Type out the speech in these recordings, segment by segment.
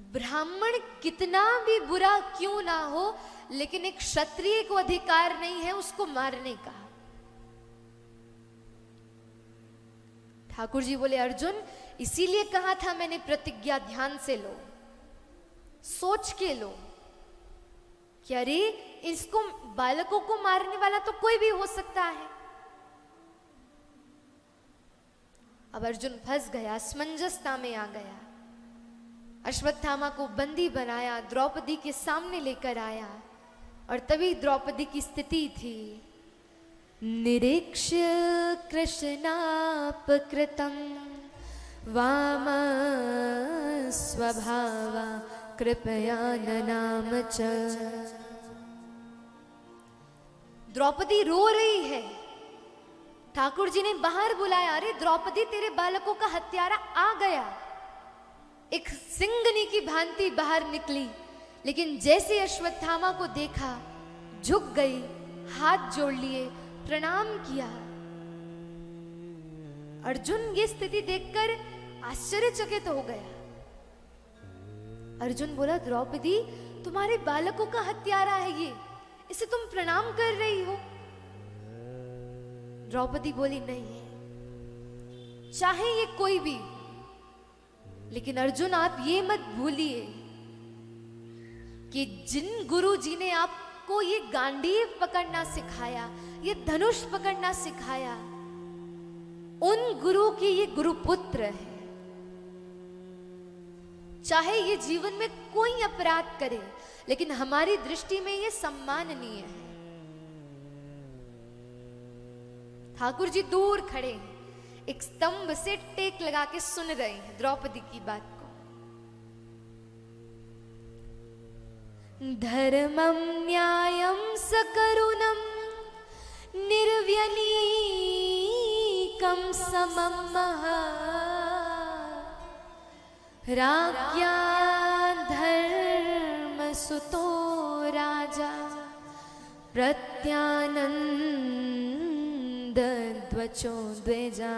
ब्राह्मण कितना भी बुरा क्यों ना हो, लेकिन एक क्षत्रिय को अधिकार नहीं है उसको मारने का। ठाकुर जी बोले, अर्जुन इसीलिए कहा था मैंने प्रतिज्ञा ध्यान से लो, सोच के लो कि अरे इसको, बालकों को मारने वाला तो कोई भी हो सकता है। अब अर्जुन फंस गया, असमंजसता में आ गया। अश्वत्थामा को बंदी बनाया, द्रौपदी के सामने लेकर आया, और तभी द्रौपदी की स्थिति थी, निरीक्ष्य कृष्णापकृतं वाम स्वभावा कृपया ननाम च। द्रौपदी रो रही है, ठाकुर जी ने बाहर बुलाया, अरे द्रौपदी तेरे बालकों का हत्यारा आ गया। एक सिंगनी की भांति बाहर निकली, लेकिन जैसे अश्वत्थामा को देखा झुक गई, हाथ जोड़ लिए, प्रणाम किया। अर्जुन ये स्थिति देखकर आश्चर्यचकित हो गया। अर्जुन बोला, द्रौपदी तुम्हारे बालकों का हत्यारा है ये, इसे तुम प्रणाम कर रही हो? द्रौपदी बोली, नहीं, चाहे ये कोई भी, लेकिन अर्जुन आप ये मत भूलिए कि जिन गुरु जी ने आपको ये गांडीव पकड़ना सिखाया, ये धनुष पकड़ना सिखाया, उन गुरु की ये गुरुपुत्र है। चाहे ये जीवन में कोई अपराध करे, लेकिन हमारी दृष्टि में ये सम्माननीय है। ठाकुर जी दूर खड़े हैं, एक स्तंभ से टेक लगा के सुन रहे हैं द्रौपदी की बात को। धर्मं न्यायं सकरुणं निर्व्यलीकं समं महा राज्ञा धर्मसुतो राजा प्रत्यानंदध्वचो द्विजा।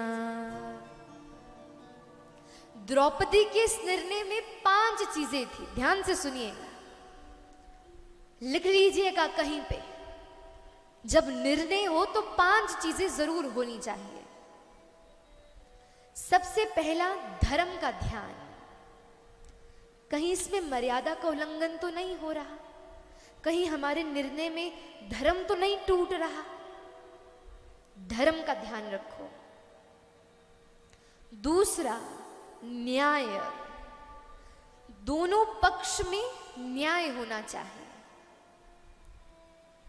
द्रौपदी के इस निर्णय में 5 चीजें थी, ध्यान से सुनिएगा, लिख लीजिएगा कहीं पे। जब निर्णय हो तो 5 चीजें जरूर होनी चाहिए। सबसे पहला, धर्म का ध्यान, कहीं इसमें मर्यादा का उल्लंघन तो नहीं हो रहा, कहीं हमारे निर्णय में धर्म तो नहीं टूट रहा। धर्म का ध्यान रखो। दूसरा, न्याय, दोनों पक्ष में न्याय होना चाहिए।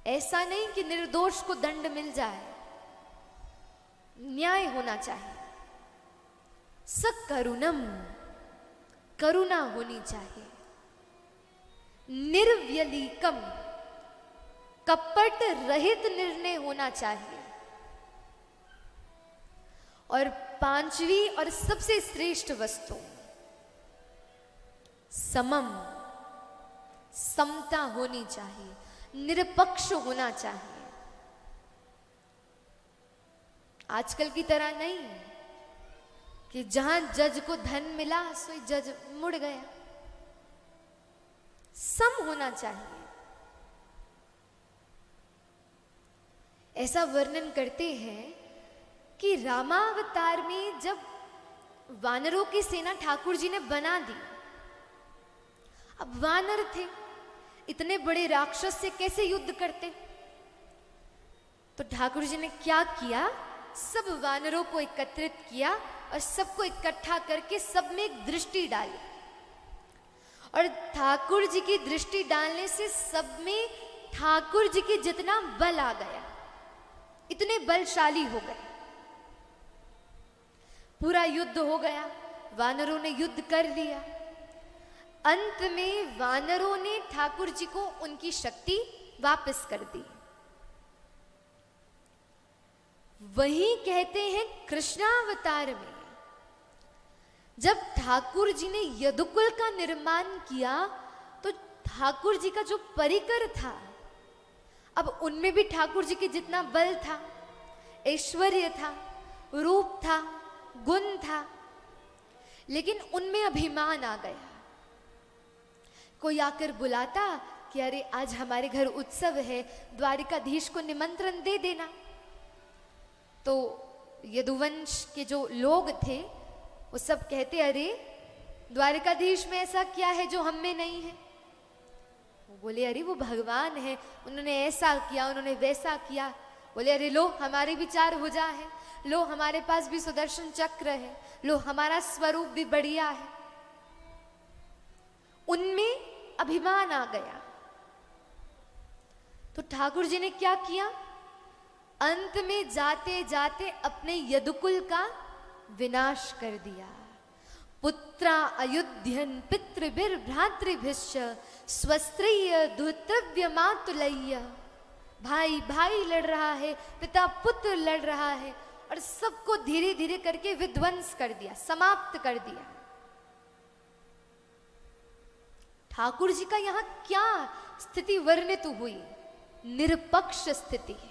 ऐसा नहीं कि निर्दोष को दंड मिल जाए, न्याय होना चाहिए। सकरुणम, करुणा होनी चाहिए। निर्व्यलीकम, कपट रहित निर्णय होना चाहिए। और 5वीं और सबसे श्रेष्ठ वस्तु, समम, समता होनी चाहिए, निरपक्ष होना चाहिए। आजकल की तरह नहीं कि जहां जज को धन मिला सो जज मुड़ गया। सम होना चाहिए। ऐसा वर्णन करते हैं कि रामावतार में जब वानरों की सेना ठाकुर जी ने बना दी, अब वानर थे, इतने बड़े राक्षस से कैसे युद्ध करते? तो ठाकुर जी ने क्या किया, सब वानरों को एकत्रित किया और सबको इकट्ठा करके सब में एक दृष्टि डाली, और ठाकुर जी की दृष्टि डालने से सब में ठाकुर जी की जितना बल आ गया, इतने बलशाली हो गए। पूरा युद्ध हो गया, वानरों ने युद्ध कर लिया। अंत में वानरों ने ठाकुर जी को उनकी शक्ति वापस कर दी। वही कहते हैं कृष्णावतार में जब ठाकुर जी ने यदुकुल का निर्माण किया, तो ठाकुर जी का जो परिकर था, अब उनमें भी ठाकुर जी के जितना बल था, ऐश्वर्य था, रूप था, गुण था, लेकिन उनमें अभिमान आ गया। कोई आकर बुलाता कि अरे आज हमारे घर उत्सव है, द्वारिकाधीश को निमंत्रण दे देना। तो यदुवंश के जो लोग थे वो सब कहते, अरे द्वारिकाधीश में ऐसा क्या है जो हम में नहीं है। वो बोले, अरे वो भगवान है, उन्होंने ऐसा किया, उन्होंने वैसा किया। बोले, अरे लो हमारे भी 4 भुजा है, लो हमारे पास भी सुदर्शन चक्र है, लो हमारा स्वरूप भी बढ़िया है। उनमें अभिमान आ गया। तो ठाकुर जी ने क्या किया, अंत में जाते जाते अपने यदुकुल का विनाश कर दिया। पुत्रा अयुध्यन पितृभिर भ्रातृभिश्च स्वस्त्रीय धूतव्य मातुलय्य। भाई भाई लड़ रहा है, पिता पुत्र लड़ रहा है, और सबको धीरे धीरे करके विध्वंस कर दिया, समाप्त कर दिया। ठाकुर जी का यहां क्या स्थिति वर्णित हुई, निरपक्ष स्थिति है।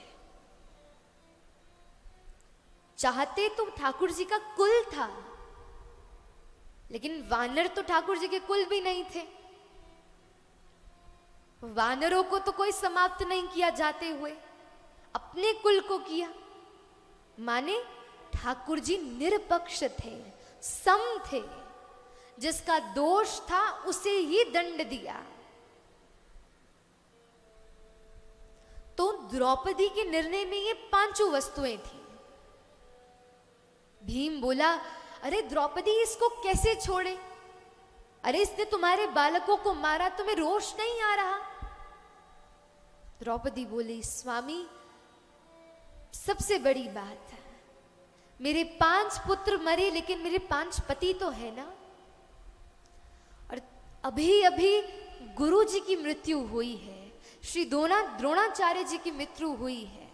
चाहते तो ठाकुर जी का कुल था, लेकिन वानर तो ठाकुर जी के कुल भी नहीं थे। वानरों को तो कोई समाप्त नहीं किया जाते हुए, अपने कुल को किया। माने ठाकुर जी निरपक्ष थे, सम थे, जिसका दोष था उसे ही दंड दिया। तो द्रौपदी के निर्णय में ये 5 वस्तुएं थी। भीम बोला, अरे द्रौपदी इसको कैसे छोड़े, अरे इसने तुम्हारे बालकों को मारा, तुम्हें रोष नहीं आ रहा। द्रौपदी बोली, स्वामी सबसे बड़ी बात है, मेरे 5 पुत्र मरे, लेकिन मेरे 5 पति तो है ना। और अभी अभी गुरु जी की मृत्यु हुई है, श्री द्रोणाचार्य जी की मृत्यु हुई है,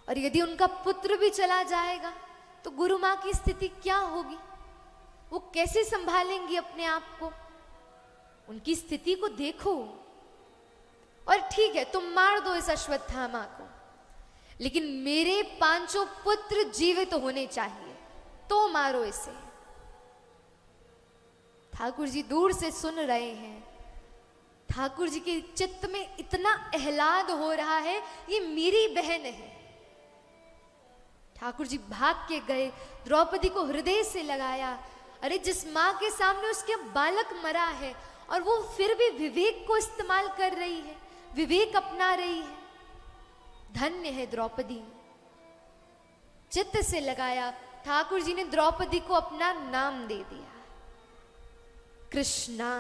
और यदि उनका पुत्र भी चला जाएगा तो गुरु माँ की स्थिति क्या होगी, वो कैसे संभालेंगी अपने आप को। उनकी स्थिति को देखो। और ठीक है, तुम मार दो इस अश्वत्थामा को, लेकिन मेरे 5 पुत्र जीवित तो होने चाहिए, तो मारो इसे। ठाकुर जी दूर से सुन रहे हैं। ठाकुर जी के चित्त में इतना आह्लाद हो रहा है, ये मेरी बहन है। ठाकुर जी भाग के गए, द्रौपदी को हृदय से लगाया। अरे जिस माँ के सामने उसके बालक मरा है और वो फिर भी विवेक को इस्तेमाल कर रही है, विवेक अपना रही है, धन्य है द्रौपदी। चित्त से लगाया। ठाकुर जी ने द्रौपदी को अपना नाम दे दिया, कृष्णा।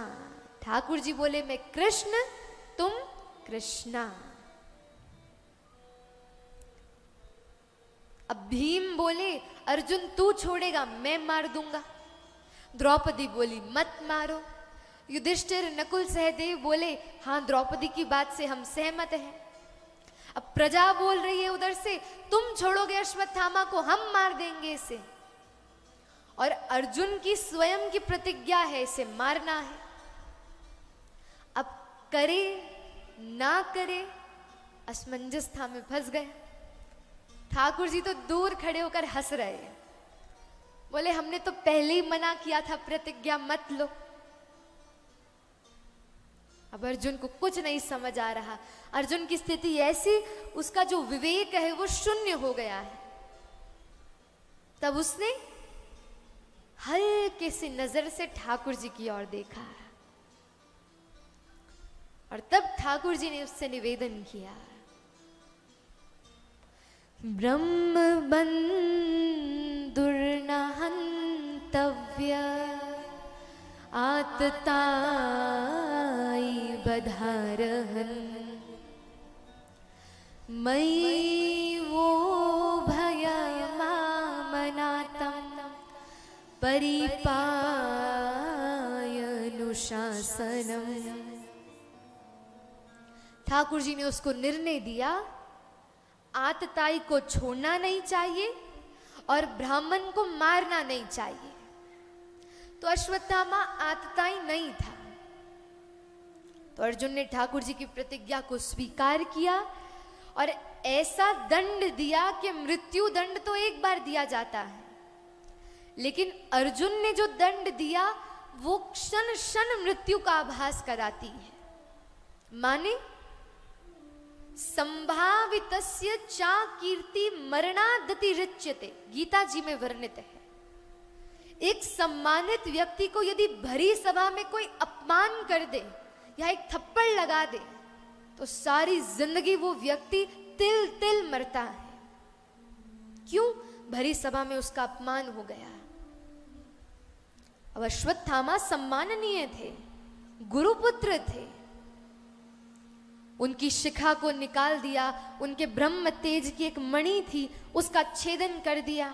ठाकुर जी बोले, मैं कृष्ण, तुम कृष्णा। अब भीम बोले, अर्जुन तू छोड़ेगा, मैं मार दूंगा। द्रौपदी बोली, मत मारो। युधिष्ठिर, नकुल, सहदेव बोले, हाँ द्रौपदी की बात से हम सहमत हैं। अब प्रजा बोल रही है उधर से, तुम छोड़ोगे अश्वत्थामा को, हम मार देंगे इसे। और अर्जुन की स्वयं की प्रतिज्ञा है, इसे मारना है। अब करे ना करे, असमंजसता में फंस गए। ठाकुर जी तो दूर खड़े होकर हंस रहे हैं, बोले हमने तो पहले ही मना किया था, प्रतिज्ञा मत लो। अब अर्जुन को कुछ नहीं समझ आ रहा। अर्जुन की स्थिति ऐसी, उसका जो विवेक है वो शून्य हो गया है। तब उसने हल्के से नजर से ठाकुर जी की ओर देखा, और तब ठाकुर जी ने उससे निवेदन किया, ब्रह्म बंधुर्न हन्तव्य आततायि बधारहन् मयि वो भयमामनातं परिपायनुशासनम्। ठाकुर जी ने उसको निर्णय दिया, आतताई को छोड़ना नहीं चाहिए और ब्राह्मण को मारना नहीं चाहिए। तो अश्वत्थामा आतताई नहीं था, तो अर्जुन ने ठाकुर जी की प्रतिज्ञा को स्वीकार किया और ऐसा दंड दिया कि मृत्यु दंड तो एक बार दिया जाता है, लेकिन अर्जुन ने जो दंड दिया वो क्षण क्षण मृत्यु का आभास कराती है। माने संभावितस्य चा कीर्ति मरणादति रिच्यते, गीता जी में वर्णित है। एक सम्मानित व्यक्ति को यदि भरी सभा में कोई अपमान कर दे या एक थप्पड़ लगा दे तो सारी जिंदगी वो व्यक्ति तिल तिल मरता है। क्यों? भरी सभा में उसका अपमान हो गया। अब अश्वत्थामा सम्माननीय थे, गुरुपुत्र थे, उनकी शिखा को निकाल दिया, उनके ब्रह्म तेज की एक मणि थी उसका छेदन कर दिया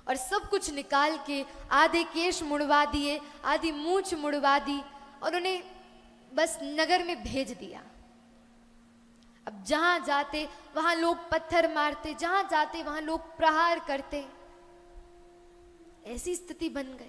और सब कुछ निकाल के आधे केश मुड़वा दिए, आधी मूंछ मुड़वा दी और उन्हें बस नगर में भेज दिया। अब जहां जाते वहां लोग पत्थर मारते, जहां जाते वहां लोग प्रहार करते, ऐसी स्थिति बन गई।